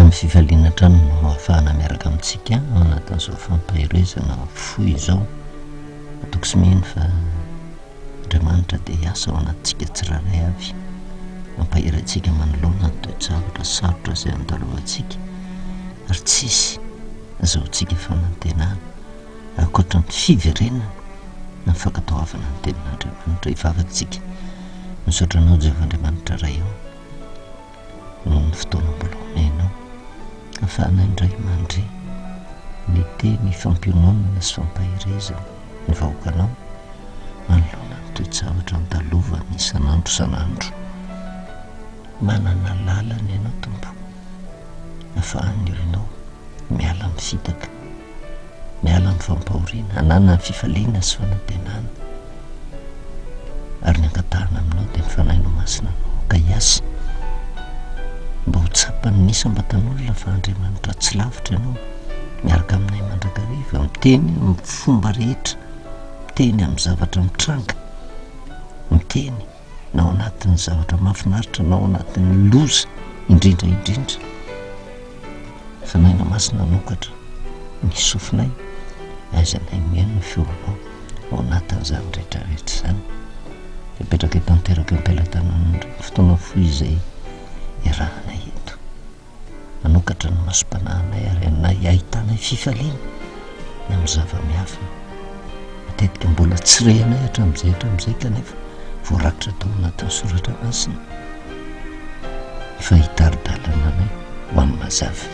amin'ny fivaliana trano no ahafahana miaraka amintsika ao anatin'izao fampahirezana foy izao. Ataoko sy miheno fa Andriamanitra dia hiasa ao anatintsika tsiraray avy, mampahirantsika manoloana ny toe-javatra sarotra izay andaloantsika, ary tsisy azahoantsika fanantenana ankoatra ny fiverenana na fankatoavana ny tenin'Andriamanitra hivavakantsika. Misaotra anao Jehovah'Andriamanitra ray ao noho ny fotoana mbola omenao, ahafahana indray mandre ny teny fampiononana sy fampahirezana ny vahoakanao manoloana ny toe-javatra andalova ny isan'andro isan'andro. Manana lalana ianao Tompo, ahafahany olonao miala amin'ny fitaka, miala amin'ny fampahoriana, hanana ny fifaliana sy fanantenana, ary ny ankatahana aminao dia ny fanahinao masina anao ka hiasa mba ho tsapany nisambatan'olona fa Andriamanitra tsy lavitra ianao, miaraka aminay mandrakariva miteny amin'ny fomba rehetra, miteny amin'ny zavatra mitranga, miteny na ao anatin'ny zavatra mahafinaritra na ao anatin'ny loza indrindra indrindra. Fanahinao masina anokatra ny sofinay aizanay mihaino ny feonao ao anatin'izany rehetrarehetra izany. Mipetraka eto an-teraka eo am-pelantanana fotoana foy izay irahanay eto, manokatra ny masom-panahinay ary anay ahitanay fifaliana ny amin'ny zava-miafina. Matetika mbola tsy rehanay hatramin'izay kanefa voarakitra tao anatin'ny soratra masina fa hitaridalana anay ho amin'ny mazava.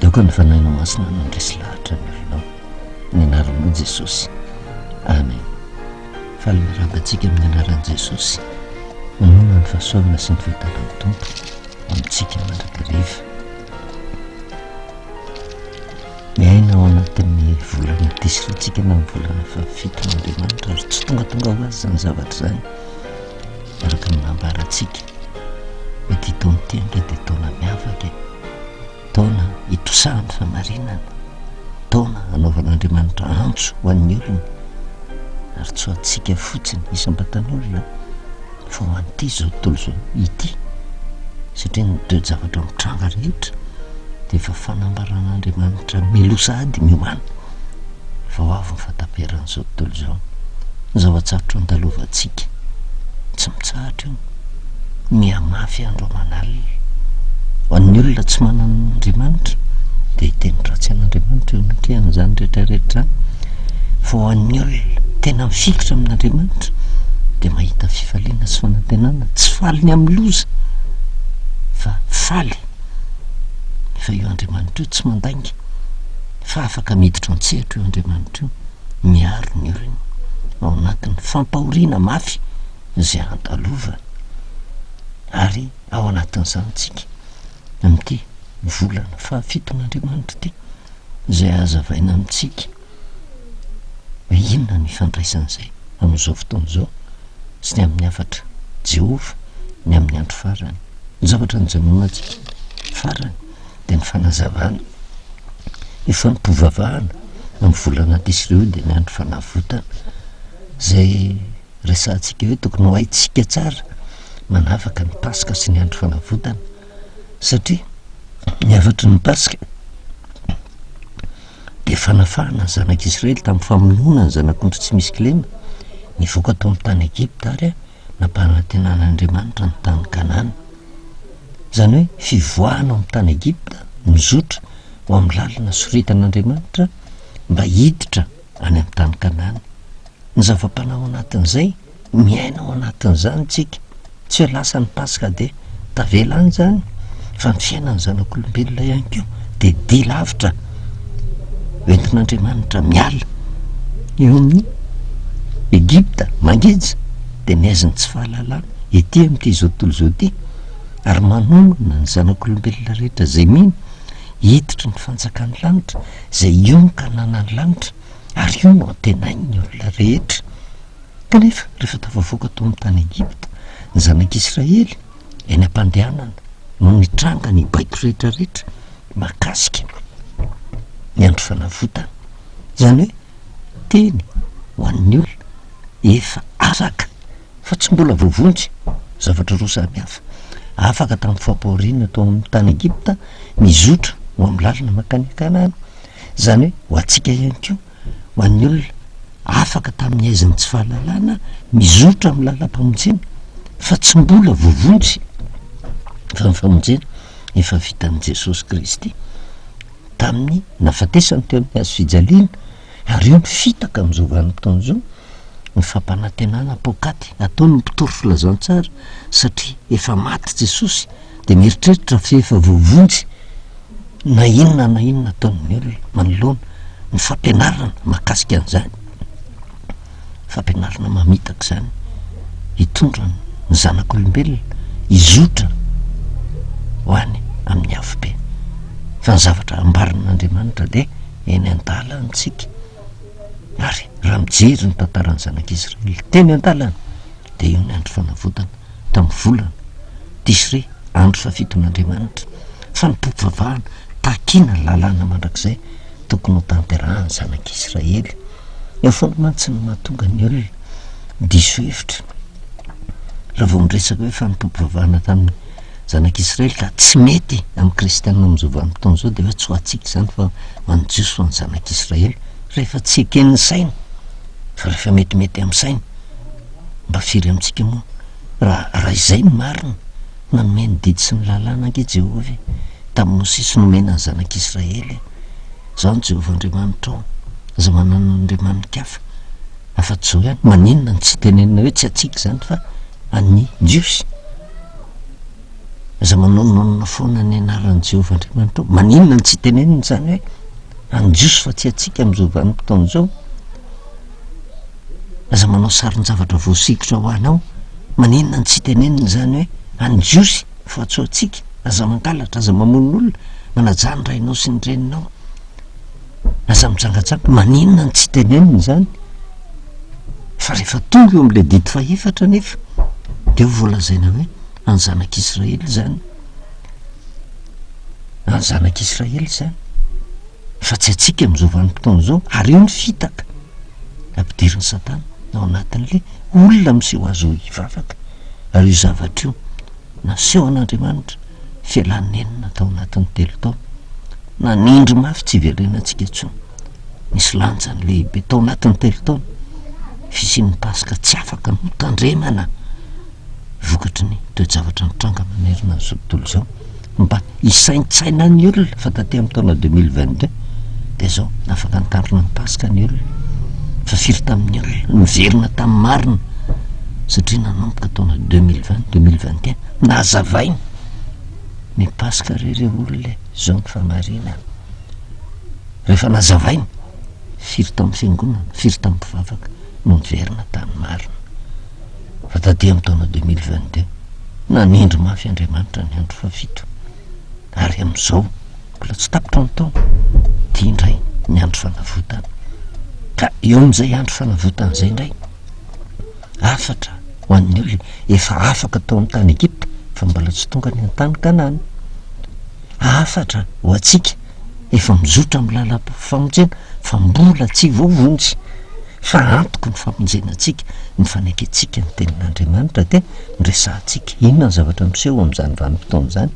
Daoka ny fanahinao masina nandresy lahatra ny olonao, ny anaranao Jesosy, amen. Faly miarabantsika amin'ny anaran'i Jesosy, manona ny fahasoavana sy ny fahitalan'ny Tompo amintsika mandrakariva. Miaina ao anatin'ny volana tisrintsika na ny volana fahafiton'Andriamanitra ary tsy tonga ho azy izany zavatra izany, araka ny nambarantsika hoe ty taona ty ange dia taona miavaka, taona hitrosahan'ny famarinana, taona anaovan'Andriamanitra antso ho an'ny olona, ary tsy ho antsika fotsiny isambatan'olona fa ho an'ity zao tontolo zao ity, satria ny toe-javatra mitranga rehetra dia efa fanambaran'Andriamanitra milosady miohana fa ho avy ny fataperan'izao tontolo zao. Ny zava-tsarotra andalovantsika tsy mitsahatra io, mihamafy andro aman'alina ho an'ny olona tsy manan'Andriamanitra dia hiteny ratsy an'Andriamanitra eo ankehany izany rehetrarehetra izany, fa ho an'ny olona tena mifikitra amin'Andriamanitra dia mahita fifaliana sy fanantenana, tsy faly ny amin'ny loza fa faly fa io Andriamanitra io tsy mandainga, fa afaka miditra an-tsehatra io Andriamanitra io, miaro ny olona ao anatin'ny fampahoriana mafy izay andalova. Ary ao anatin'izany tsika amin'ity volana fahafiton'Andriamanitra ity izay azavaina amintsika hoe inona ny ifandraisan'izay amin'izao fotoana izao sy ny amin'ny hafatra Jehova ny amin'ny andro farany. Ny zavatra nijanonantsika farany dia ny fanazavana, ny fampipovavahana amin'ny volana tisreo dia ny andro fanavotana izay resantsika hoe tokony ho haintsika tsara manavaka ny Pasika sy ny andro fanavotana, satria ny hafatry ny Pasika dia fanafahana ny zanak'Israely tamin'ny famonoana ny zanak'ondry tsy misy kilema nivoaka tao amin'ny tany Egipta ary nampanantenan'Andriamanitra ny tany Kanana. Izany hoe fivoahana ao amin'ny tany Egipta mizotra ho amin'ny lalina soritan'Andriamanitra mba hiditra any amin'ny tany Kanana. Ny zava-panao anatin'izay miaina ao anatin'izany tsika, tsy hoe lasa ny Pasika dia tavela any izany, fa ny fiainan'ny zanak'olombelona ihany koa dia dia lavitra entin'Andriamanitra miala eo amin'ny Egipta mangeja dia niaiziny tsy fahalalana ety amin'ity izao tontolo izao ity, ary manonona ny zanak'olombelona rehetra izay mino hiditra ny fanjakan'ny lanitra, izay io ny kanana ny lanitra ary io no antenain'ny olona rehetra. Kanefa rehefa tafavoaka tao amin'ny tany Egipta ny zanak'Israely eny am-pandehanana no nitranga ny baiko rehetra rehetra makasika ny andro fanavotana. Izany hoe teny ho an'ny olona efa afaka fa tsy mbola voavonjy zavatra roa samy hafa, afaka tamin'ny fampahoriana tao amin'ny tany Egipta mizotra ho amin'ny lalana makany Kanana. Zany hoe ho antsika ihany koa ho an'ny olona afaka tamin'ny aiziny tsy fahalalana mizotra amin'ny lalam-pamonjena fa tsy mbola vovonjy fa ny famonjena efa vitan'i Jesosy Kristy tamin'ny nafatesany teo amin'ny hazo fijaliana. Ary io mifitaka amin'izao vanim-potoana zao ny fampanantenana pokaty ataony mpitory filazantsara satria efa maty Jesosy de mieritreritra fa efa vovonjy na inona ataon'ny olona manoloana ny fampianarana mahakasika an'izany, fampianarana mamitaka zany hitondra ny zanak'olombelona izotra ho any amin'ny afobe. Fa ny zavatra ambarin'Andriamanitra de eny an-dalantsika. Ary raha mijery ny tantaran'ny zanak'Israely teny an-dalana de io ny andro fanavotana tamin'ny volana Tisré, andro fafiton'Andriamanitra, fa ny mpovavahana takina lalàna mandrakizay tokony ho tanterahany zanak'Israely. Eo foana mantsy ny mahatonga ny olona diso hevitra raha vao miresaka hoe fa ny mpovavahana tamin'ny zanak'Israely ka tsy mety amin'ny kristianina amin'izao vanim-potoana zao de hoe tsy ho antsika zany fa manjoso ny zanak'Israely rehefa tsy eken'ny saina fa rehefa metimety amin'ny saina mba firy amintsika moa raha izay ny marina nanome ny didy sy ny lalàna ange Jehovah tamin'ny Mosesy nomena ny zanak'Israely. Zao ny Jehovah Andriamanitra ao aza manana Andriamanitra hafa afa-tsy zao ihany maninona ny tsy tenenina hoe tsy atsika zany fa any Jiosy. Aza manonona foana ny anaran'ny Jehovah Andriamanitra ao, maninona ny tsy tenenina zany hoe any Jiosy fa tsy atsika amin'izao vanim-potoana zao. Aza manao sarin-javatra voasikotra ho anao, maninona ny tsy tenenina zany hoe any Jiosy fa tsy ho atsika. Aza mangalatra, aza mamono olona, manajany rainao sy ny reninao, aza mijangajanga, maninona ny tsy tenenina zany. Fa rehefa tonga eo amin'ilay didy faefatra nefa de ho voalazaina hoe any zanak'Israely zany, any zanak'Israely zany fa tsy atsika amin'izao vanim-potoana zao. Ary io ny fitaka ampidiriny Satana ao anatin'le olona miseho azy ho hivavaka. Ary io zavatra io naseho an'Andriamanitra fialanenina tao anatin'ny telo taona, nanindry mafy tsy ivelena antsika intsony. Nisy lanjany lehibe tao anatin'ny telo taona fisian'ny Pasika tsy afaka notandremana vokatry ny toe-javatra nitranga manerina zao tontolo zao mba hisaintsaina ny olona fa taty amin'ny taona 2022 de zao afaka nitandrina ny Pasika ny olona fa firy tamin'ny olona niverina tamin'ny marina satria nanomboka taona 2020-2021 nahazavaina ny Pasika rereo olona zao ny famarina rehefa nahazavaina firy tamin'ny fiangonana, firy tamin'ny mpivavaka no niverina tamin'ny marina. Fa taty amin'ny taona 2022 nanindry mafy Andriamanitra ny andro fafito. Ary amin'izao mbola tsy tapitra ny taona tia indray ny andro fanavotana. Ka eo amin'izay andro fanavotana zay indray afatra ho an'ny olona efa afaka tao amin'ny tany Egipta fa mbola tsy tonga ny an-tany Kanana. Afatra ho antsika efa mizotra amin'ny lalam-pamonjena fa mbola tsy voavonjy. Fa antoko ny famonjenantsika, ny fanaikentsika ny tenin'Andriamanitra de nyresantsika inona ny zavatra miseho amin'izany vanim-potoana zany.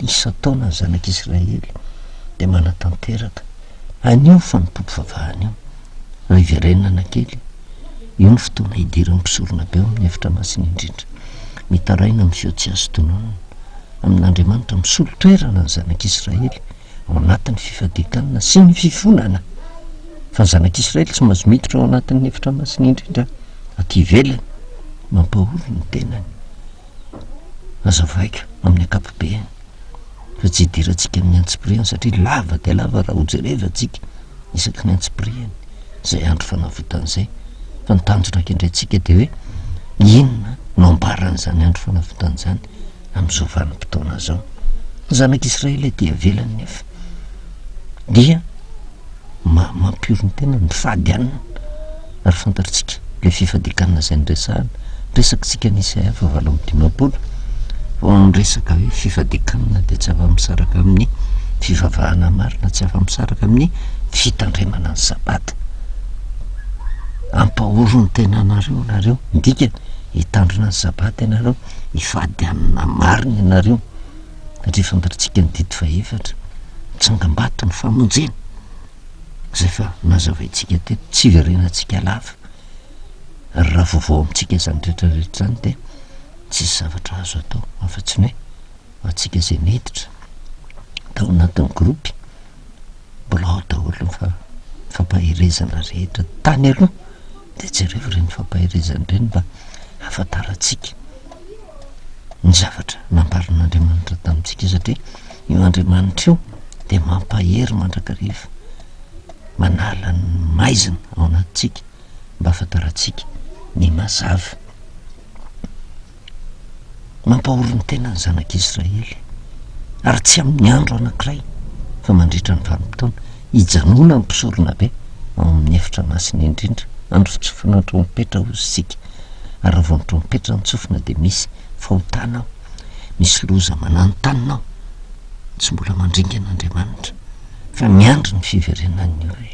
Isa taona ny zanak'Israely de manatanteraka anio fanompompivavahana io raha iverenana kely. Io ny fotoana hidiran'ny mpisorona be amin'ny efitra masina indrindra, mitaraina amin'ny feo tsy azo tononona amin'Andriamanitra misolo-toerana ny zanak'Israely ao anatin'ny fifadikanana sy ny fifonana. Fa ny zanak'Israely tsy mahazo miditra ao anatin'ny efitra masina indrindra aty ivelany mampahory ny tenany. Azavaika amin'ny akapobeany fa tsy hidirantsika amin'ny antsipiriany satria lava de lava raha hojerevantsika isaky ny antsipiriany zay andro fanavotan'izay. Fa nitanjona kendrayntsika de hoe inona no ambaran'izany andro fanavotan'izany amin'izao vanim-potoana zao. Ny zanak'Israely dia velany nefa dia mampioro ny tena ny fady anina. Ary fantaritsika le fifadikanana zay nyresahana resakitsika ny Isaia fa 8:10 vao miresaka hoe fifadikanana de tsy afa-misaraka amin'ny fivavahana marina, tsy afa-misaraka amin'ny fitandremana ny sabata. Ampahoro ny tena nareo ndika hitandrona ny sabaty ianareo, hifady anina marina ianareo, satria fantatritsika ny dity faefatra tsangam-bato ny famonjena zay fa nazavaintsika teto tsy verenantsika lava, ary raha vaovao amintsika zany rehetrarehetra zany de tsisy zavatra azo atao afa-tsy ny hoe atsika zay neditra tao anatin'ny groupy mbola ao daholo ny fampahirezana rehetra tany aloha, de jereo reny fampahirezana reny mba afataratsika ny zavatra nambarin'Andriamanitra tamintsika, satria io Andriamanitra io de mampahery mandrakariva, manala ny maizina ao anatintsika mba afataratsika ny mazava, mampahorony tena ny zanak'Israely, ary tsy amin'ny andro anankiray fa mandritra ny vanim-potoana hijanona ny mpisorona be ao amin'ny efitra masina indrindra, andro fitsofana ny trompetra ozy sika, ary vao ny trompetra nitsofina de misy fahotanao, misy loza mananotanina ao, tsy mbola mandringan'Andriamanitra fa miandry ny fiverenan'ny olona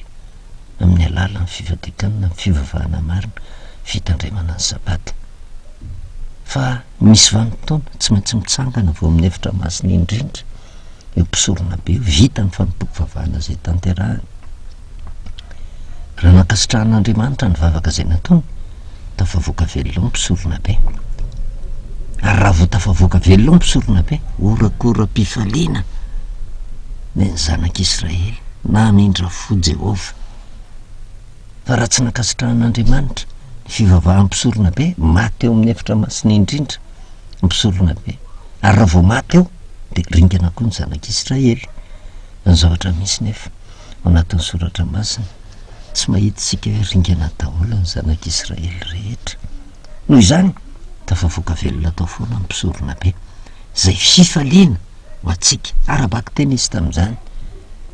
amin'ny alalan'ny fivadikanina, ny fivavahana marina, fitandremana ny sabaty. Fa misy vanim-potoana tsy maintsy mitsangana vao amin'ny efitra masina indrindra eo mpisorona be vita ny fanompoam-pivavahana zay tanterahany. Raha nankasitrahan'Andriamanitra ny vavaka zay nataony, tafavoaka velona mpisorona be, ary raha vao tafavoaka velona mpisorona be, orakora-pifaliana ny zanak'Israely na amindra fo Jehova. Fa raha tsy nankasitrahan'Andriamanitra ny fivavahan'mpisorona be, maty eo amin'ny efitra masina indrindra mpisorona be, ary raha vao maty eo de ringana koa ny zanak'Israely. Ny zavatra misy nefa ao anatin'ny soratra masina, tsy mahita sika hoe ringana daholo ny zanak'Israely rehetra. Noho izany tafavoaka velona tao foana ny mpisorona be, zay fifaliana ho atsika, arabaky teny izy tamin'izany,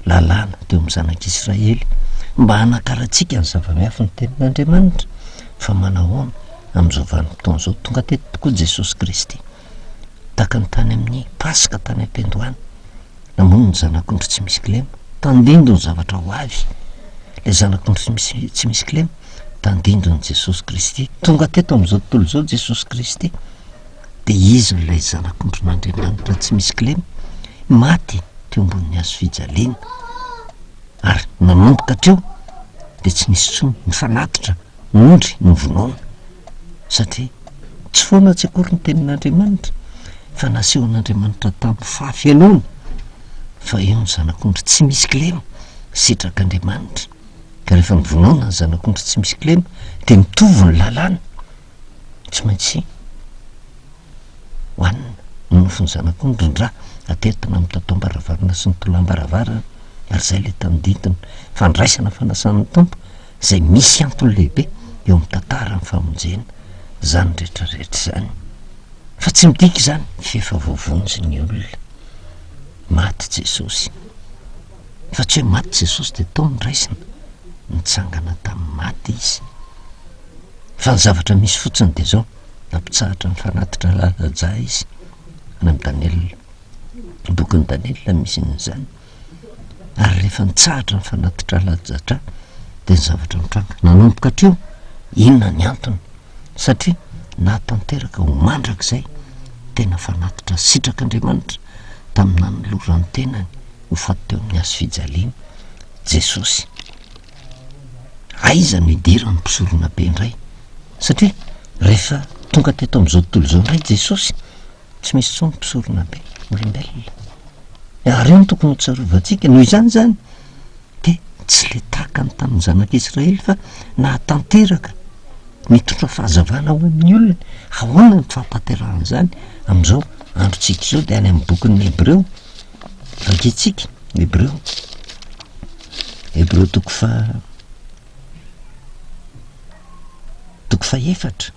lalàna teo amin'ny zanak'Israely mba hanakaratsika ny zava-miafy ny tenin'Andriamanitra. Fa manahoana amin'izao vanim-potoana zao, tonga teto tokoa Jesosy Kristy, taka ny tany amin'ny Pasika tany am-piandohana, namono ny zanak'ondry tsy misy kilema, tandindo ny zavatra ho avy. Le zanak'ondry tsy misy kilema tandindo ny Jesosy Kristy, tonga teto amin'izao tontolo zao Jesosy Kristy, de izy n'ilay zanak'ondrin'Andriamanitra tsy misy kilema maty teo ambonin'ny hazo fijaliana, ary nanomboka hatreo de tsy nisy tsony mifanatitra ondry ny vonoana, satria tsy foana tsy akory ny tenin'Andriamanitra fa nasehon'Andriamanitra tamin'ny fahafianoana fa eo ny zanak'ondry tsy misy kilema sitrak'Andriamanitra. Ka rehefa nivonoana ny zanak'ondry tsy misy kilema de mitovy ny lalàna, tsy maintsy hoanina nofony zanak'ondry ndra atetina amin'ny tatom-baravarana sy ny tolam-baravarana, ary zay le tandidina fandraisana fanasan'ny tompo zay misy antony lehibe eo amin'ny tantara ny famonjena zany rehetrarehetra zany. Fa tsy midika zany fefa voavonjy ny olona, maty Jesosy, fa tsy hoe maty Jesosy de tao ny raisina, nitsangana tamin'ny maty izy. Fa ny zavatra misy fotsiny de zao, nampitsahatra ny fanatitra lalaja izy any amin'ny Daniel, bokin'ny Daniel misy n'izany, ary rehefa nitsahatra ny fanatitra lajatra de ny zavatra mitranga nanomboka hatreo, inona ny antony? Satria natanteraka ho mandrak'izay tena fanatitra sitrak'Andriamanitra tamin'ny nanolorany tenany ho faty teo amin'ny hazo fijaliana Jesosy. Aiza no idira ny mpisorona be indray, satria rehefa tonga teto amin'izao tontolo zao indray Jesosy, tsy misy tsony mpisorona be olombelona, ary io no tokony ho tsarovantsika. Noho izany zany de tsy le takany tamin'ny zanak'Israely fa nahatanteraka mitondra fahazavana ho amin'ny olona. Ahoana ny fahatanterahana zany amin'izao androtsika zao? De any amin'ny bokin'ny Hebreo vakitsika, Hebreo toko faefatra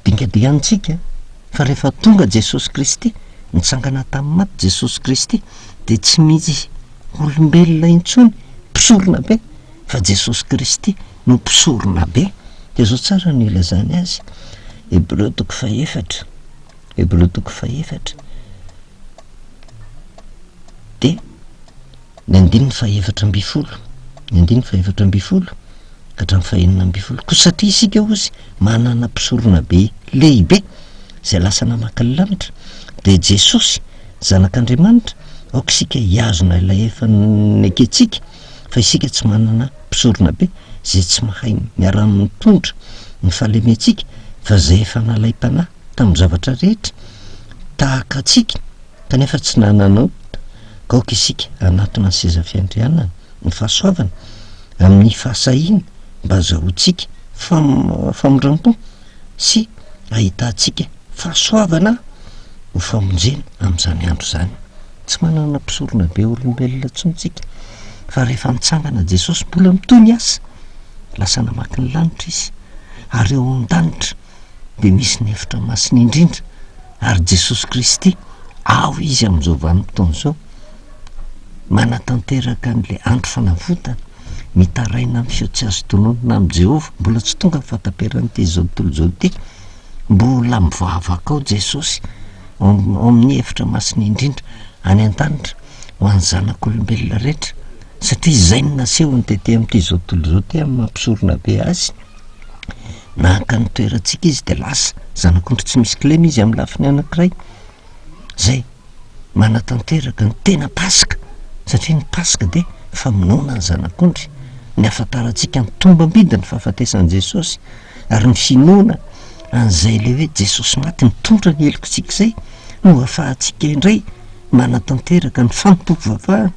dingadingantsika fa rehefa tonga Jesosy Kristy nitsangana tamin'ny maty Jesosy Kristy de tsy misy olombelona intsony mpisorona be fa Jesosy Kristy no mpisorona be. De zao tsara no ilazany azy, Hebreo toko faefatra de ny andininy faefatra ambin'ny folo ka hatramin'ny fahenina ambifolo ko satria isika ozy manana mpisorona be lehibe zay lasa namaka ny lanitra de Jesosy zanak'Andriamanitra aoka isika hiazona ilay efa neketsika fa isika tsy manana mpisorona be zay tsy mahay miara-mitondra ny fahalementsika fa zay efa nalay-panahy tamin'ny zavatra rehetra tahaka atsika kanefa tsy nananao ka aoka isika anatona ny seza fiandrianana ny fahasoavana amin'ny fahasahina mba azahoantsika famondram-po sy ahitantsika fahasoavana ho famonjena amin'izany andro zany. Tsy manana mpisorona be olombelona tsontsika fa rehefa mitsangana Jesosy mbola mitony asa lasa namaky ny lanitra izy ary eo an-danitra de misy ny hevitra masina indrindra ary Jesosy Kristy ao izy amin'izao vanim-potoana zao manatanteraka an'le andro fanavotana mitaraina amin'ny feo tsy azo tononona amin'i Jehovah. Mbola tsy tonga ny fataperan'ity zao tontolo zao ty, mbola mivavaka ao Jesosy ao amin'ny hevitra masina indrindra any an-danitra ho an'ny zanak'olombelona rehetra satria izay no naseho ny tete amin'ity zao tontolo zao ty amin'ny mampisorona be azy nahaka ny toerantsika izy de lasa zanak'ondry tsy misy kilema izy amin'ny lafiny anankiray zay manatanteraka ny tena pasika satria ny pasika de famonoana ny zanak'ondry ny afantarantsika ny tombam-bidy ny fahafatesan'i Jesosy ary ny finoana an'izay le hoe Jesosy maty mitondra ny helokontsika zay no ahafahantsika indray manatanteraka ny fampipovavahana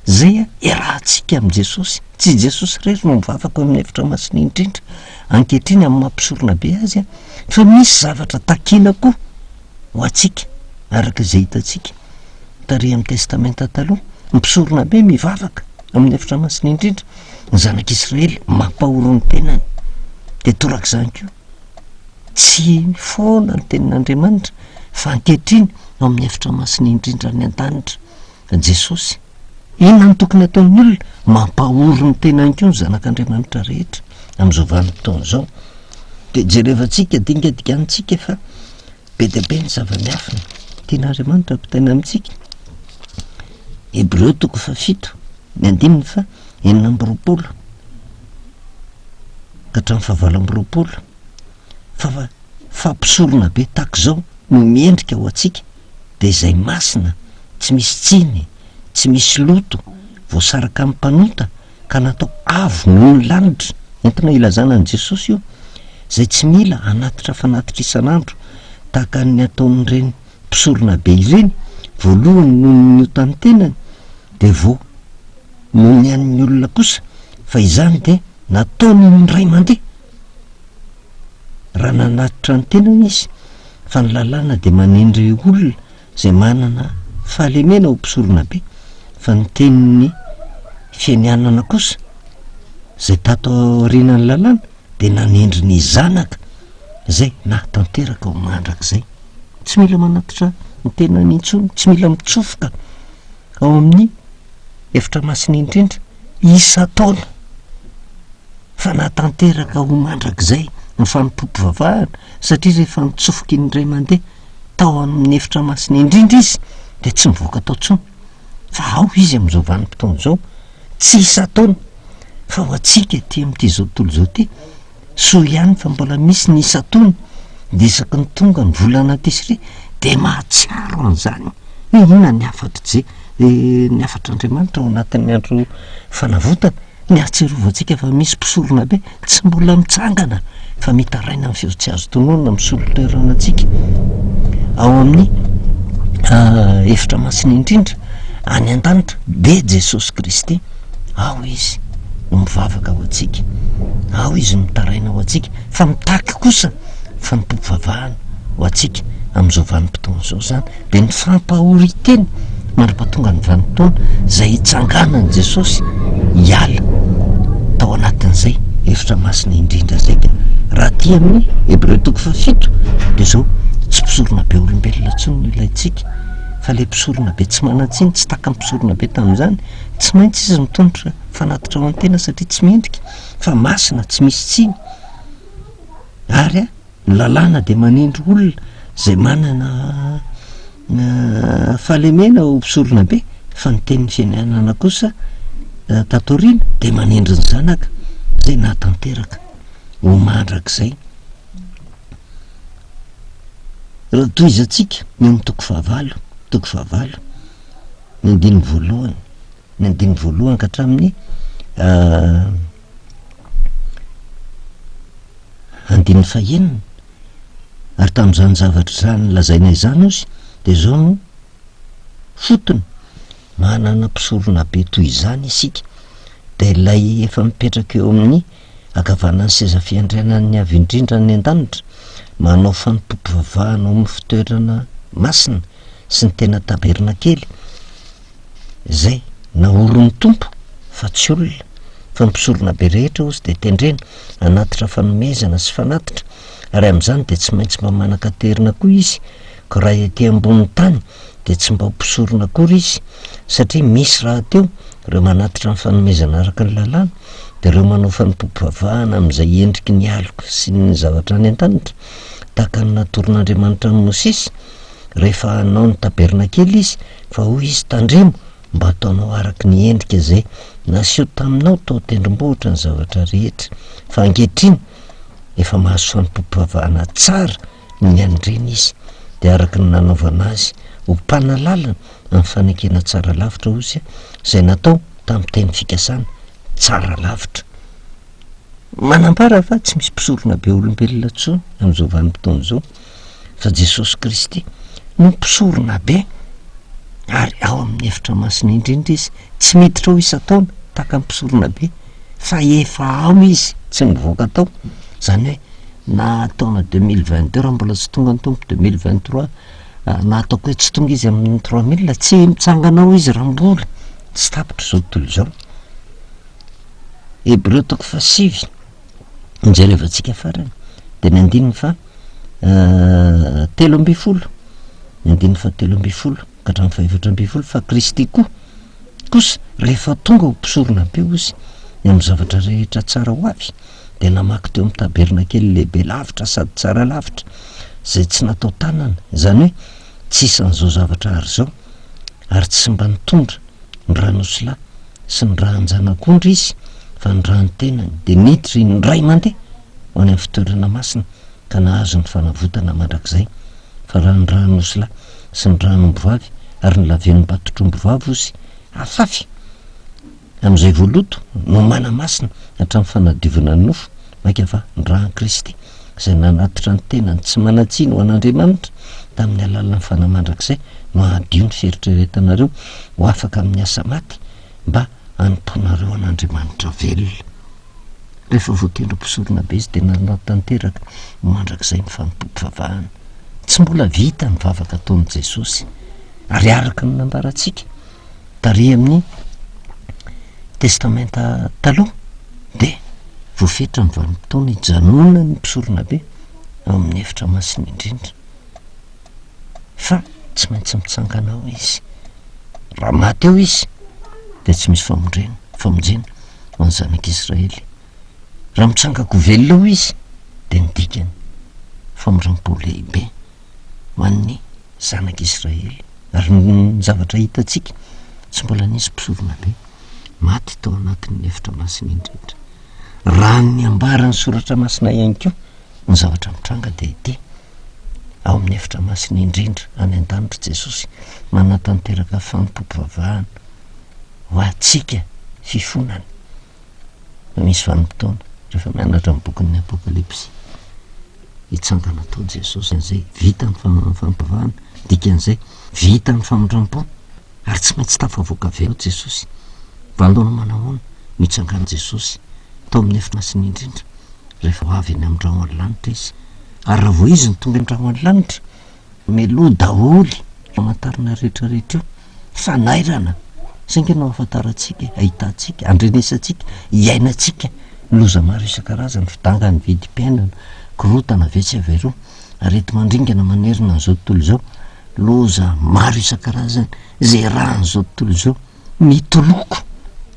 zay iarahantsika amin'i Jesosy. Tsy Jesosy rery no mivavaka amin'ny hevitra masina indrindra ankehitriny amin'ny mampisorona be azy fa misy zavatra takina koa ho atsika araka izay hitantsika tary amin'ny testamenta taloha. Mpisorona be mivavaka amin'ny hevitra masina indrindra ny zanak'Israely mampahoro ny tenany de torak'izany koa tsy foana ny tenin'Andriamanitra fa ankehitriny amin'ny hevitra masina indrindra ny an-danitra fa Jesosy inona no tokony ataon'ny olona mampahoro ny tenany koa ny zanak'Andriamanitra rehetra amin'izao vanim-potoana zao. De jerevantsika dingadingantsika fa be de be ny zava-miafina tian'Andriamanitra ampitaina amintsika. Hébreu 7:9 fa 9:20 ka hatramin'ny 7:20 fa fampisorona be tahaka zao no miendrika ho atsika de izay masina tsy misy tsiny tsy misy loto voasaraka amin'ny mpanota ka natao avo noho ny lanitra entina ilazana an' Jesosy io zay tsy mila anatitra fanatitra isan'andro tahaka ny ataon'ireny mpisorona be ireny voalohany noho ny otany tenany de vo noho ny an'ny olona kosa fa izany de nataony ny ray mandeha raha nanatitra ny tenany izy fa ny lalàna de manendry olona zay manana fahalemena ho mpisorona be fa ny tenin'ny fienianana kosa zay tato aorinan'ny lalàna de nanendry ny zanaka zay nahatanteraka ho mandrak'izay. Tsy mila manatitra ny tenany intsony, tsy mila mitsofoka ao amin'ny hevitra masina indrindra isa-taona fa nahatanteraka ho mandrak'izay ny fanompopovavahana satria rehefa mitsofoka iny ray mandeha tao amin'ny hevitra masina indrindra izy de tsy mivoaka tao tsony fa ao izy amin'izao vanim-potoana zao tsy isa-taona fa ho atsika ty amin'ity zao tontolo zao ty soa ihany fa mbola misy ny isa-taona de isaky ny tonga ny volana tisry de mahatsiaro an'izany hoe inona ny afatra ny afatr'Andriamanitra ao anatin'ny andro fanavotana ny ahatserovantsika fa misy mpisorona be tsy mbola mitsangana fa mitaraina amin'ny feo tsy azo tononona misolo-toerana antsika ao amin'ny hevitra masina indrindra any an-danitra de Jesosy Kristy ao izy no mivavaka ho atsika, ao izy mitaraina ho atsika fa mitaky kosa fa nipopovavahana ho atsika amin'izao vanim-potoana zao zany de ny fampahoriteny mandra-pahatonga ny vanim-potoana zay hitsanganany Jesosy hiala tao anatin'izay hevitra masina indrindra zay ka raha ty amin'ny Hébreu 7 de zao tsy mpisorona be olombelona tsony no ilayntsika fa le mpisorona be tsy manan-tsiny tsy taka mpisorona be tamin'izany tsy maintsy izy mitonitra fanatitra ao an-tena satria tsy mendrika fa masina tsy misy tsiny ary ny lalàna de manendry olona zay manana fahalemena ho mpisorona be fa ny tenin'ny fienianana kosa tatorina de manendry ny zanaka zay natanteraka ho mandrak'izay raha toy izy atsika ny amin'ny toko fahavalo ny andiny voalohany ka hatramin'ny andiny fahenina ary tamin'izany zavatra zany lazaina izany ozy de zao no fotony manana mpisorona be toy izany isika de ilay efa mipetraka eo amin'ny akavanany seza fiandrianan'ny avy indrindra ny an-danitra manao fanompom-pivavahana ao amin'ny fitoerana masina sy ny tena taberna kely zay naoron'ny tompo fa tsy olona fa mpisorona be rehetra ozy de tendrena anatitra fanomezana sy fanatitra ary amin'izany de tsy maintsy mba manakaterina koa izy ko raha ety ambon'ny tany de tsy mba ho mpisorona akory izy satria misy raha teo reo manatitra ny fanomezana araka ny lalàna de reo manao fanompom-pivavahana amin'izay endriky ny aloka sy ny zavatra any an-danitra tahaka ny natoron'Andriamanitra ny Mosesy rehefa hanao ny taberna kely izy fa hoy izy tandremo mba ataonao araky ny endrika zay naseho taminao tao tendrombohitra ny zavatra rehetra fa ankehitriny efa mahazo fanompom-pivavahana tsara ny andreny izy de araky ny nanaovana azy ho mpanalalana amin'ny fanekena tsara lavitra ozy zay natao tamin'ny teny fikasana tsara lavitra manambara fa tsy misy mpisorona be olombelona tsony amin'izao vanim-potoana zao fa Jesosy Kristy no mpisorona be ary ao amin'ny efitra masina indrindra izy tsy miditra ho isa-taona tahaka mpisorona be fa efa ao izy tsy mivoaka tao zany hoe na taona 2022 raha mbola tsy tonga ny tompo 2023 na ataoko hoe tsy tonga izy amin'ny 3000 tsy mitsanganao izy raha mbola tsy tapitra zao tontolo zao Hebreo toko fa 7 njerevantsika farany de ny andininy fa 13 ny andininy fa 13 ka hatramin'ny 14 fa Kristy kosa rehefa tonga ho mpisorona be ozy ny amin'ny zavatra rehetra tsara ho avy de namaky teo amin'ny taberna kely lehibe lavitra sady tsara lavitra zay tsy natao tanana zany hoe tsisy an'izao zavatra ary zao ary tsy mba nitondra ny ranosolahy sy ny rahanjanak'ondry izy fa ny rahany tenany de niditra ny ray mandeha ho any amin'ny fitoerana masina ka nahazo ny fanavotana mandrakizay fa raha ny ranosolahy sy ny rahanomboavy ary ny laven'ny batotr'ombovavy ozy afafy amin'izay voaloto no mana masina hatramin'ny fanadiovana ny nofo maika fa ny rahan'i Kristy zay nanatitra ny tenany tsy manatsiny ho an'Andriamanitra tamin'ny alalan'ny fanamandrakizay no adio ny fieritreretanareo ho afaka amin'ny asa maty mba hanomponareo an'Andriamanitra velona rehefa voakendro mpisorona be izy de nanatanteraka mandrakizay ny fanompom-pivavahana tsy mbola vita ny vavaka ataon'i Jesosy ary araka ny nambarantsika tary amin'ny testamenta taloha de voafetra ny vanim-potoana hijanona ny mpisorona be ao amin'ny efitra masina indrindra fa tsy maintsy mitsangana ao izy raha maty eo izy de tsy misy famonjena ho an'ny zanak'Israely raha mitsangako velona eo izy de ny dikany famondram-po lehibe ho an'ny zanak'Israely ary ny zavatra hitantsika tsy mbola nisy mpisorona be maty tao anatin'ny efitra masina indrindra raha ny ambara ny soratra masina ihany koa ny zavatra mitranga de ity ao amin'ny efitra masina indrindra any an-danitra Jesosy manatanteraka fanompom-pivavahana ho atsika fifonany misy vanim-potoana rehefa mianatra amin'ny bokin'ny Apokalipsy hitsangana tao Jesosy an'izay vita ny fanompom-pivavahana dikan'izay vita ny famondram-po ary tsy maintsy tafavoaka aveo Jesosy valona manahoana mitsangana Jesosy tao amin'ny efitra masina indrindra rehefa ho avy eny amin'ny rano any lanitra izy ary raha vao izy ny tonga ny rano any lanitra meloa daholy amantarana rehetrarehetra eo fanairana saingy no ahafantarantsika ahitantsika andrenesantsika hiainantsika loza maro isan-karazany fidangany vidim-piainana korotana vetsy averoa ary ety mandringana manerina n'izao tontolo zao loza maro isan-karazany zay raha n'izao tontolo zao mitoloko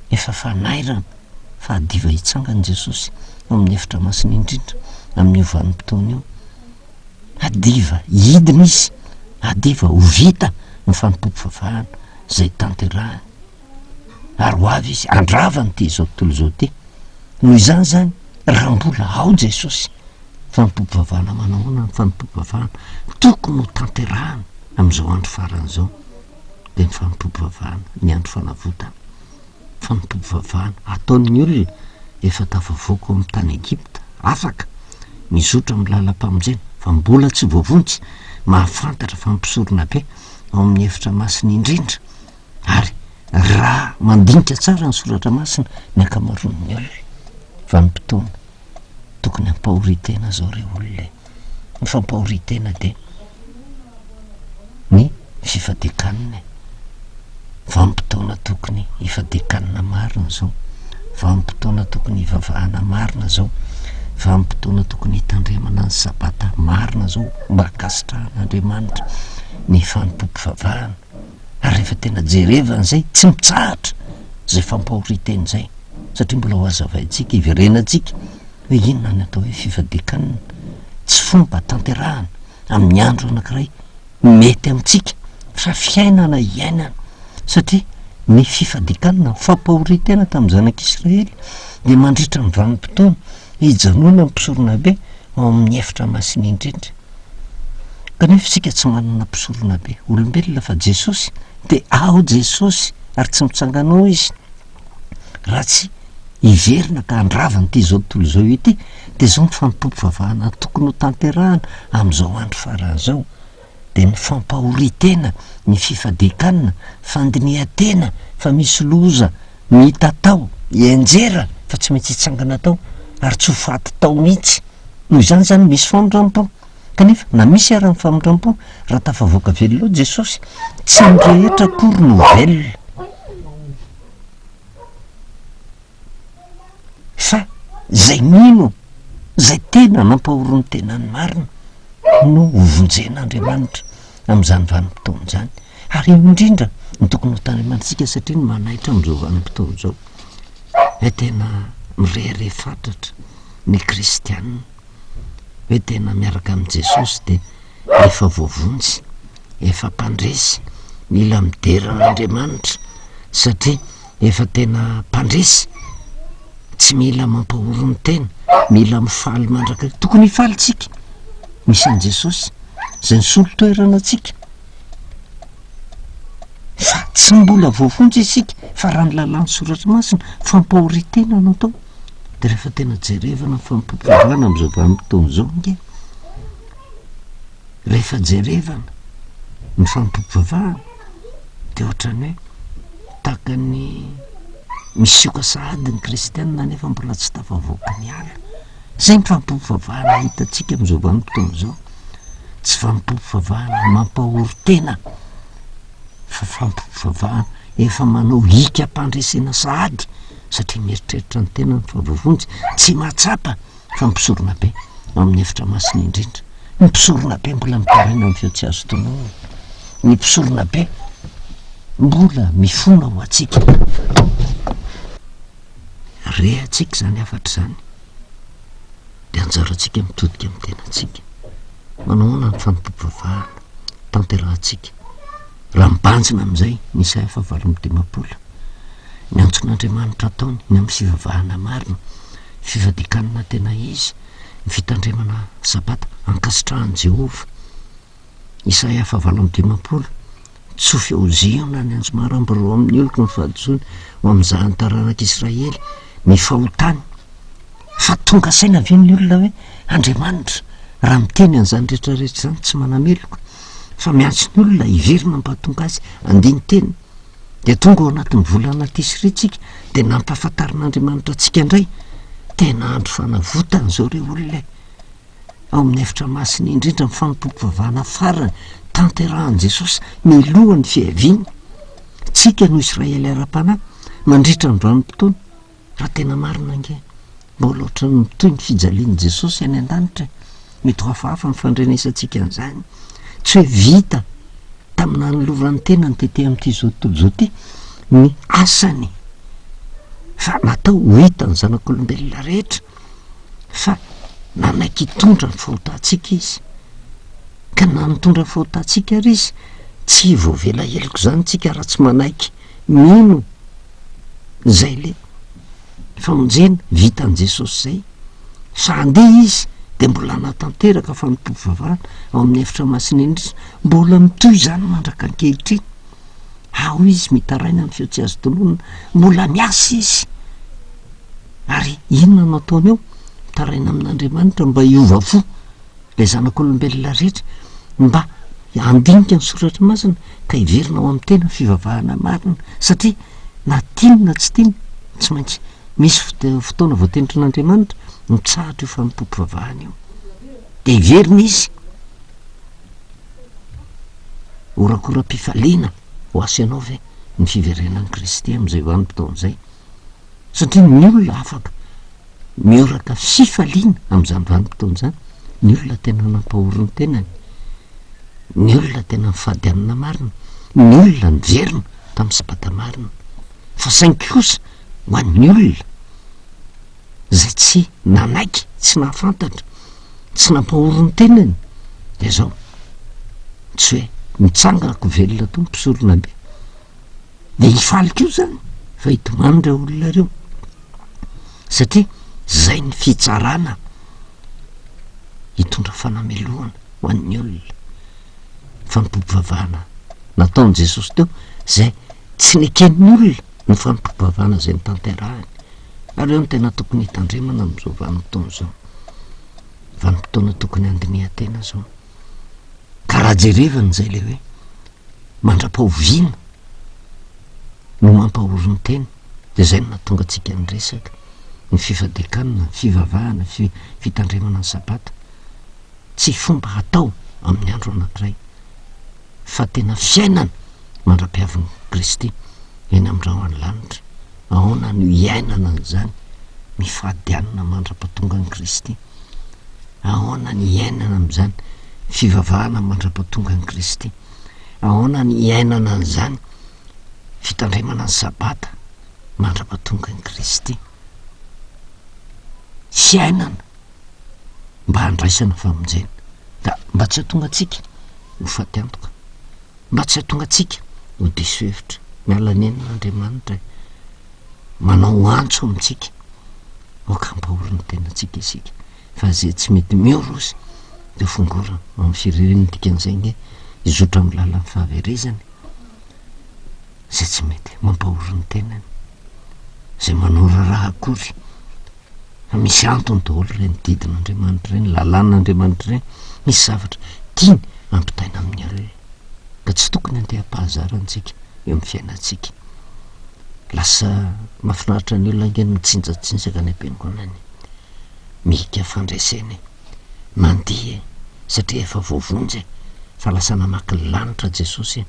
efa fanairana fa adiva hitsangany Jesosy amin'ny efitra masina indrindra amin'ny vanim-potoana io adiva hidina izy adiva ho vita ny fanompom-pivavahana zay tanterahany ary ho avy izy andravany ty zao tontolo zao ty noho izany zany raha mbola ao jesosy fampobavana manahoana ny fampobavana tokony ho tanterahana am'izao andro faran'izao de ny fampobavana ny andro fanavotana fampobavana ataon'ny olona efa tafavoako amin'ny tany Egipta afaka mizotra amin'ny lalam-pamonjena fa mbola tsy voavontsy mahafantatra fampisorona be ao amin'ny efitra masina indrindra ary raha mandinika tsara ny soratra masina ny akamaroan'ny olona vanim-potoana tokony hampahoritena zao re olona ny fampahoritena de ny fifadikanina vanim-potoana tokony hifadikanina marina zao vanim-potoana tokony hivavahana marina zao vanim-potoana tokony hitandremana ny sabata marina zao mba kasitrahan'Andriamanitra ny fanompompivavahana ary rehefa tena jerevana zay tsy mitsahatra zay fampahoritena zay satria mbola ho azavaintsika iverenantsika hoe inona ny atao hoe fifadikanina tsy fomba tanterahana amin'ny andro anankiray mety amintsika fa fiainana iainana satria ny fifadikanina fampahoritena tamin'ny zanak'Israely de mandritra ny vanim-potoana hijanona mpisorona be ao amin'ny efitra masina indrindra kanefa tsika tsy manana mpisorona be olombelona fa Jesosy de ao Jesosy ary tsy mitsanganao izy raha tsy hiverina ka andravany ty zao tontolo zao ity de zao ny fampopivavahana tokony ho tanterahana am'izao andro faran'izao de ny fampahoritena ny fifadikanina fandinihan-tena fa misy loza mitatao ienjera fa tsy maintsy hitsangana tao ary tsy ho faty tao mihitsy noho izany zany misy famondram-po kanefa na misy ara ny famondram-po raha tafavoaka velona Jesosy tsy mirehetra akory no velona fa zay mino zay tena nampahoro ny tenany marina no hovonjen'Andriamanitra am'izany vanim-potoana zany ary indrindra ny tokony ho tan'Andriamanitsika satria ny manaitra am'izao vanim-potoana zao hoe tena mirehare fatratra ny kristianina hoe tena miaraka amin'i Jesosy de efa voavontsy efa mpandresy mila mideran'Andriamanitra satria efa tena mpandresy tsy mila mampahoro ny tena mila mifaly mandrakariva tokony hifalitsika misy an' Jesosy zay nisolo toerana atsika fa tsy mbola voavontsy isika fa raha ny lalàny soratra masina fampahoritena no atao de rehefa tena jerevana fampopivavana am'izao vanim-potoana zao nge rehefa jerevana ny fampopivavahana de ohatrany hoe tahaka ny misioka sahady ny kristianina nefa mbola tsy tafavoaka ny ala zay ny fampopivavahana hitatsika am'izao vanim-potoana zao tsy fampopivavahana mampahoritena fa fampopivavahana efa manao hika-mpandresena sahady satria mieritreritra ny tena ny favovonjy tsy mahatsapa fa mipisorona be amin'ny efitra masina indrindra ny mpisorona be mbola mitaraina amin'ny feo tsy azo tonoana ny mpisorona be mbola mifona ho atsika re atsika zany afatra zany de anjaro atsika mitodika amin'ny tenantsika manahoana ny fampopivavahana tanterahantsika raha mibanjina am'izay ny Isaia 8:10 ny antson'Andriamanitra ataony ny amin'ny fivavahana marina fivadikanina tena izy ny fitandremana sabata ankasitrahan'i Jehova Isaia 8:10 tsy feoziona ny anjo maramboro amin'ny oloko ny fahadisony ho am'izany taranak'Israely ny fahotany fa tonga saina ve ny olona hoe Andriamanitra raha miteny an'izany rehetrarehetra zany tsy manameloko fa miantso ny olona hiverina mba tonga azy andiny teny de tonga ao anatin'ny volana tisiritsika de nampahafantarin'Andriamanitra atsika indray tena andro fanavotana zao re olona ao amin'ny efitra masina indrindra ny fampopivavahana farany tanterahan'i Jesosy milohany fiaviany tsika no Israely ara-panahy mandritra ny vanim-potoana raha tena marina nge mbola ohatran'ny mitoy ny fijalian'i Jesosy any an-danitra mety ho hafahafa ny fandrenesantsika an'izany tsy hoe vita tamina nylovany tena ny tete amin'ity zao tontolo zao ty ny asany fa natao ho hita ny zanak'olombelona rehetra fa nanaiky hitondra ny fahotantsika izy ka na nitondra fahotantsika ary izy tsy voavela heloko zany tsika raha tsy manaiky mino zay le famonjena vitan' jesosy zay sandeha izy de mbola natanteraka fa nipovavahana ao amin'ny efitra masinendrisa mbola mitoy zany mandraka ankehitriny ao izy mitaraina ny feo tsy azo tononona mbola miasa izy ary inona no ataony eo mitaraina amin'Andriamanitra mba hiova fo le zanak'olombelona rehetra mba andinika ny soratra masina ka hiverina ao amin'ny tena fivavahana marina satria na tiany na tsy tiany tsy maintsy misy fotoana voatenitrin'Andriamanitra mitsahatra io fanompopovavahana io de hiverina izy orakoram-pifaliana ho asy ianao ve ny fiverenan'i Kristy amin'izay vanim-potoan'izay satria ny olona afaka mioraka fifaliana amin'izany vanim-potoan'izany ny olona tena nampahorony tenany ny olona tena mifadianana marina ny olona niverina tamin'ny sabata marina fa saingy kosa ho an'ny olona zay tsy nanaiky tsy nahafantatra tsy nampahorony tenany de zao tsy hoe mitsanganako velona to mpisorona be de hifaliko io zany fa hitomany reo olona reo satria zay ny fitsarana hitondra fanamelohana ho an'ny olona fanompopovavahana nataon' Jesosy teo zay tsy neken'ny olona ny fanompopovavahana zay ny tanterahany ary eo ny tena tokony hitandremana amin'izao vanim-potoana zao vanim-potoana tokony andinihan-tena zao ka raha jerevany zay le hoe mandra-pahoviana no mampahorony tena de zay no natonga antsika ny resaka ny fifadikanina ny fivavahana fitandremana ny sabata tsy fomba hatao amin'ny andro anankiray fa tena fiainana mandra-piavin'i Kristy eny amin'irao any lanitra ahoana no iainana an'izany mifadianina mandra-pahatonga an'i Kristy ahoana ny iainana amin'izany fivavahana mandra-pahatonga an'i Kristy ahoana ny iainana an'izany fitandremana ny sabata mandra-pahatonga an'i Kristy fiainana mba handraisana famonjena da mba tsy hatonga atsika ho faty antoka mba tsy hatonga atsika ho diso hevitra mialanen'Andriamanitra manao antso amintsika oka mpahoriny tena atsika isika fa zay tsy mety miorosy de fongorana amin'ny fireneny dikan'izay nge izotra amin'ny lalan'ny fahaverezany zay tsy mety mampahoriny tenany zay manora raha akory fa misy antony daholo reny didin'Andriamanitra reny lalan'Andriamanitra reny misy zavatra tiany ampitaina amin'ny olona ka tsy tokony anteha-pahazarantsika eo amin'ny fiainantsika lasa mahafinaritra ny olona angeny mitsinjatsinjaka ny am-piangonany mika fandraiseny mandihy satria efa voavonjy fa lasa namaky ny lanitra Jesosy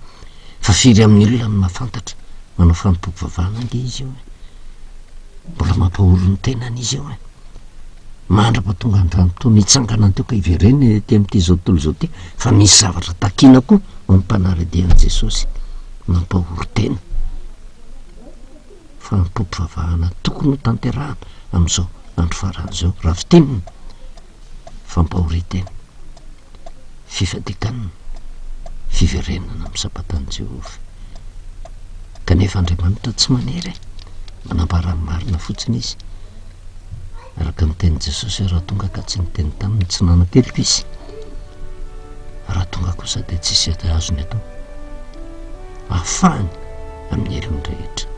fa firy amin'ny olona no mahafantatra manao fanompopovavahana ange izy io mbola mampahorony tenany izy io mandra-pahatonga andramotony hitsangana teo ka hivereny ty amin'ity zao tontolo zao ty fa misy zavatra takina koa mampanaradian'i Jesosy mampahoro tena fanompopovavahana tokony ho tanterahana amin'izao andro faran'izao raha fitinina fampahoritena fifadikanina fiverenana amin'ny sabatan'i Jehovah kanefa Andriamanitra tsy manery manambarany marina fotsiny izy araka ny teny Jesosy raha tonga ka tsy niteny taminy tsy nanan-teloko izy raha tonga kosa de tsisy azony atao ahafahany amin'ny elony rehetra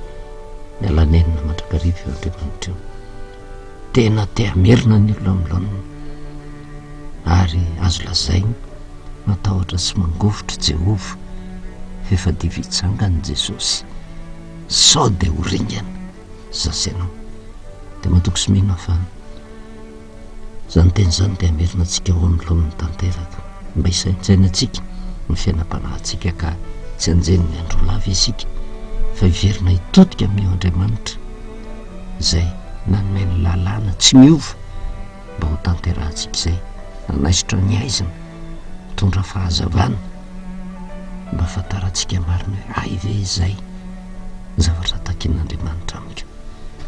mialanenina mandrakariva eo Andriamanitra io tena te-hamerina ny olona am'laoniny ary azo lazainy matahotra sy mangovitra Jehovah fefa divitsangany Jesosy sao de ho ringana zasanao de matoko sy mino fa zany teny zany de hamerina antsika ho amin'ny laoniny tanteraka mba hisaintsaina atsika ny fiainam-panahintsika ka tsy anjeny ny andro lava isika fa hiverina hitodika amin'io Andriamanitra zay nanome ny lalàna tsy miova mba ho tanterahantsika izay nanaisitra ny aizina mitondra fahazavana mba fantarantsika marina hoe ay ve izay zavatra takin'Andriamanitra amiko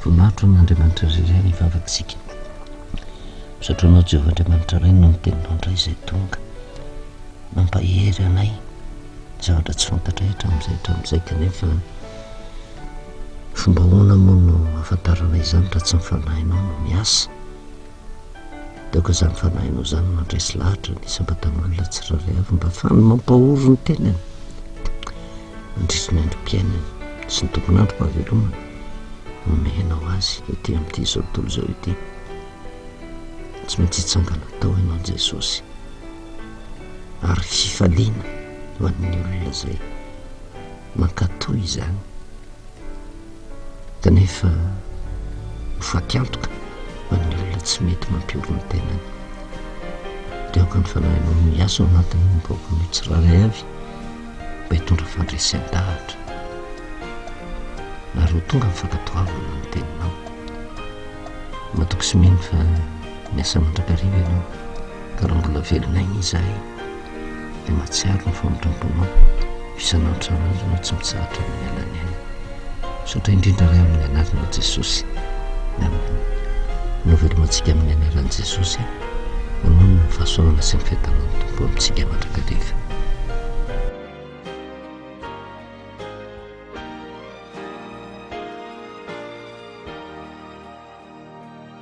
voninahitra n'Andriamanitra rireny hivavakitsika misatranao Jehovah Andriamanitra ray no niteninao indray izay tonga mampahery anay zavatra tsy fantatra hatramin'izay kanefa fomba hoana moa no afantarana izany raha tsy mifanahinao no miasa daoko izany fanahinao zany mandresy lahatra ny isam-batan'olona tsirairay avy mba fany mampahoro ny tenany mandritry ny androm-piainany sy ny tompon'andro mahavelomana omenao azy ety amin'ity zao tontolo zao ity tsy maintsy hitsangana tao ianao an' Jesosy ary fifaliana ho an'ny olona izay mankatoy izany kanefa mifakiantoka ho an'ny olona tsy mety mampioro ny tenany deoka ny fanahinao no miasa ao anatin'ny baoko ny tsiraray avy mba hitondra fandresen-dahatra ary ho tonga mifankatoavana ny teninao matoko sy mino fa miasa mandrakariva ianao ka raha mbola velon'ainy izahay dia mahatsiaro ny famindramponao fisan'antra anazy no tsy mitsahatra amin'ny alany ainy saotra indrindra ray amin'ny anaran'i Jesosy amen novelomantsika amin'ny anaran'i Jesosy mamono ny fahasoavana sy ny fiadanan'ny tompo amintsika mandrakariva